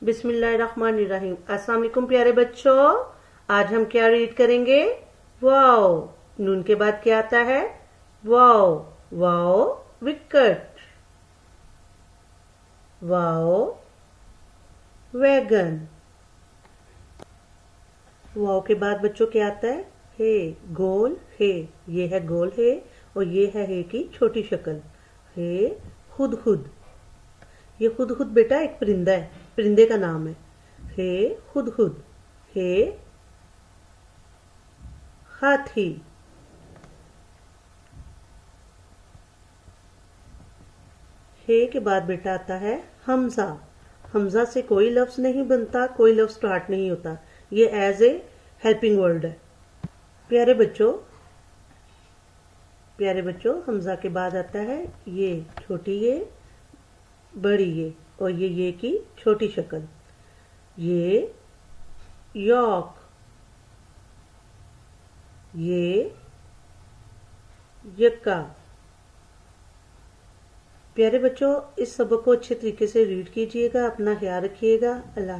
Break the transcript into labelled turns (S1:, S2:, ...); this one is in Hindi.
S1: बिस्मिल्लाहिर्रहमानिर्रहीम। अस्सलाम वालेकुम प्यारे बच्चों। आज हम क्या रीड करेंगे? वाओ। नून के बाद क्या आता है? Wow. Wow wicket. Wow wagon. Wow के बाद बच्चों क्या आता है? हे गोल हे। ये है गोल हे और ये है हे की छोटी शक्ल। हे खुद खुद। ये खुद खुद बेटा एक परिंदा है, परिंदे का नाम है। हे खुद खुद। हे हाथी। हे के बाद बेटा आता है हमजा। हमजा से कोई लफ्ज नहीं बनता, कोई लफ्ज स्टार्ट नहीं होता। ये एज ए हेल्पिंग वर्ड है। प्यारे बच्चों, प्यारे बच्चों, हमजा के बाद आता है ये छोटी ये, बड़ी ये और ये की छोटी शक्ल। ये यॉक। ये यक्का। प्यारे बच्चों, इस सबक को अच्छे तरीके से रीड कीजिएगा। अपना ख्याल रखिएगा। अल्लाह।